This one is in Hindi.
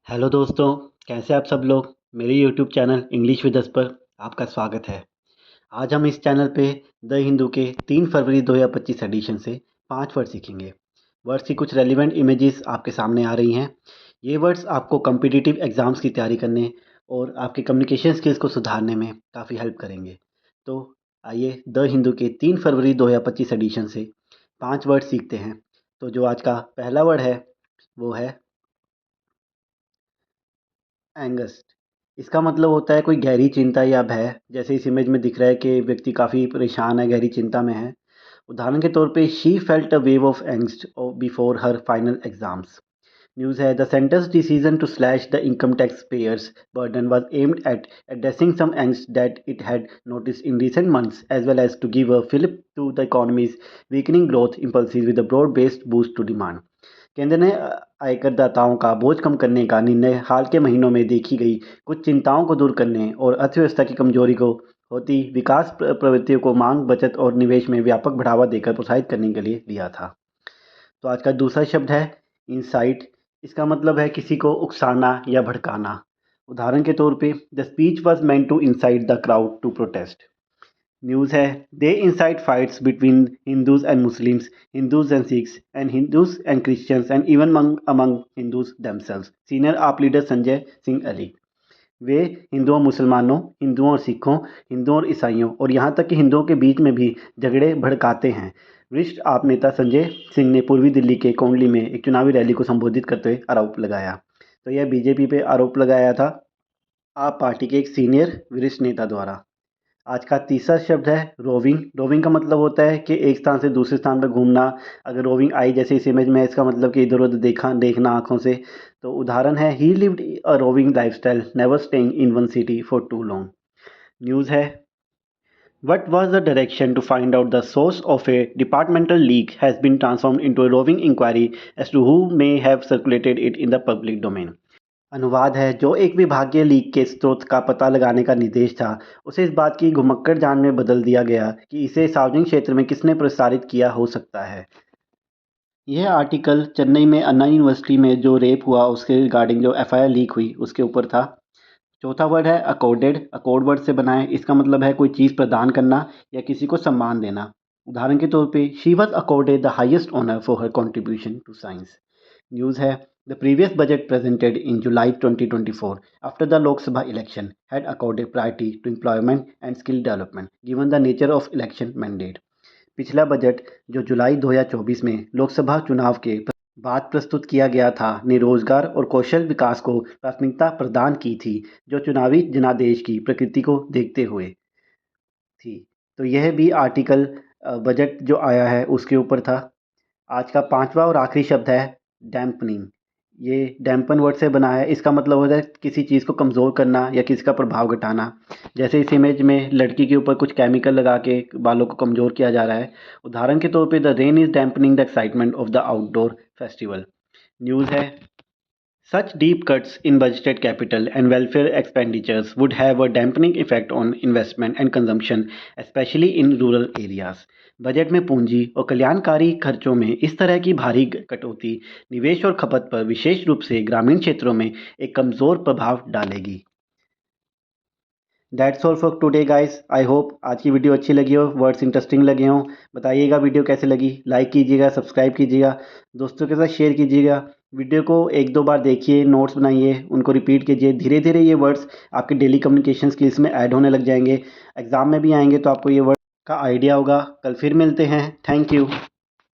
हेलो दोस्तों, कैसे आप सब लोग। मेरे YouTube channel English with us पर आपका स्वागत है। आज हम इस चैनल पे द हिंदू के 3 फरवरी 2025 एडिशन से 5 वर्ड सीखेंगे। वर्ड्स की कुछ रेलिवेंट इमेजेस आपके सामने आ रही हैं। ये वर्ड्स आपको कॉम्पिटिटिव एग्ज़ाम्स की तैयारी करने और आपके कम्युनिकेशन स्किल्स को सुधारने में काफ़ी हेल्प करेंगे। तो आइए द हिंदू के 3 फरवरी 2025 एडिशन से 5 वर्ड सीखते हैं। तो जो आज का पहला वर्ड है वो है एंगस्ट। इसका मतलब होता है कोई गहरी चिंता या भय। जैसे इस इमेज में दिख रहा है कि व्यक्ति काफ़ी परेशान है, गहरी चिंता में है। उदाहरण के तौर पे she felt a wave of angst before her final exams. News है the centre's decision to slash the income tax payers burden was aimed at addressing some angst that it had noticed in recent months as well as to give a fillip to the economy's weakening growth impulses with a broad-based boost to demand। केंद्र ने आयकरदाताओं का बोझ कम करने का निर्णय हाल के महीनों में देखी गई कुछ चिंताओं को दूर करने और अर्थव्यवस्था की कमजोरी को होती विकास प्रवृत्तियों को मांग बचत और निवेश में व्यापक बढ़ावा देकर प्रोत्साहित करने के लिए लिया था। तो आज का दूसरा शब्द है इंसाइट। इसका मतलब है किसी को उकसाना या भड़काना। उदाहरण के तौर पे the speech was meant to incite the crowd to protest. News है they incite fights between Hindus and Muslims, Hindus and Sikhs and Hindus and Christians and even among Hindus themselves. Senior AAP leader Sanjay Singh अली। वे हिंदुओं मुसलमानों, हिंदुओं और सिखों, हिंदुओं और ईसाइयों और यहाँ तक कि हिंदुओं के बीच में भी झगड़े भड़काते हैं। वरिष्ठ आप नेता संजय सिंह ने पूर्वी दिल्ली के कोंडली में एक चुनावी रैली को संबोधित करते हुए आरोप लगाया। तो यह बीजेपी पे आरोप लगाया था आप पार्टी के एक सीनियर वरिष्ठ नेता द्वारा। आज का तीसरा शब्द है रोविंग। रोविंग का मतलब होता है कि एक स्थान से दूसरे स्थान पर घूमना। अगर रोविंग आई जैसे इस इमेज में है, इसका मतलब कि इधर उधर देखना आंखों से। तो उदाहरण है ही lived a roving lifestyle never staying in one city for too long. News है what was the direction to find out the source of a departmental leak has been transformed into a roving inquiry as to who may have circulated it in the public domain। अनुवाद है जो एक विभागीय लीक के स्रोत का पता लगाने का निर्देश था उसे इस बात की घुमक्कड़ जांच में बदल दिया गया कि इसे सार्वजनिक क्षेत्र में किसने प्रसारित किया हो सकता है। यह आर्टिकल चेन्नई में अन्ना यूनिवर्सिटी में जो रेप हुआ उसके रिगार्डिंग जो एफआईआर लीक हुई उसके ऊपर था। चौथा वर्ड है अकॉर्डेड। अकॉर्ड वर्ड से बना है। इसका मतलब है कोई चीज़ प्रदान करना या किसी को सम्मान देना। उदाहरण के तौर पे she was accorded the highest honour for her contribution to science. News है the previous budget presented in July 2024 after the Lok Sabha election had accorded priority to employment and skill development given the nature of election mandate. पिछला बजट जो जुलाई 2024 में लोकसभा चुनाव के बाद प्रस्तुत किया गया था ने रोजगार और कौशल विकास को प्राथमिकता प्रदान की थी जो चुनावी जनादेश की प्रकृति को देखते हुए थी। तो यह भी आर्टिकल बजट जो आया है उसके ऊपर था। आज का पांचवा और आखिरी शब्द है डैम्पनिंग। ये डैम्पन वर्ड से बना है। इसका मतलब होता है किसी चीज़ को कमज़ोर करना या किसी का प्रभाव घटाना। जैसे इस इमेज में लड़की के ऊपर कुछ केमिकल लगा के बालों को कमज़ोर किया जा रहा है। उदाहरण के तौर पे the rain is dampening the excitement of the outdoor festival. News है such deep cuts in budgeted capital and welfare expenditures would have a dampening effect on investment and consumption, especially in rural areas। Budget में पूंजी और कल्याणकारी खर्चों में इस तरह की भारी कटौती निवेश और खपत पर विशेष रूप से ग्रामीण क्षेत्रों में एक कमज़ोर प्रभाव डालेगी। That's all for today guys. I hope आज की वीडियो अच्छी लगी हो, वर्ड्स इंटरेस्टिंग लगे हों। बताइएगा वीडियो कैसे लगी, लाइक कीजिएगा, सब्सक्राइब कीजिएगा, दोस्तों के साथ शेयर कीजिएगा। वीडियो को एक दो बार देखिए, नोट्स बनाइए, उनको रिपीट कीजिए। धीरे धीरे ये वर्ड्स आपके डेली कम्युनिकेशन स्किल्स में ऐड होने लग जाएंगे। एग्ज़ाम में भी आएंगे तो आपको ये वर्ड का आइडिया होगा। कल फिर मिलते हैं। Thank you.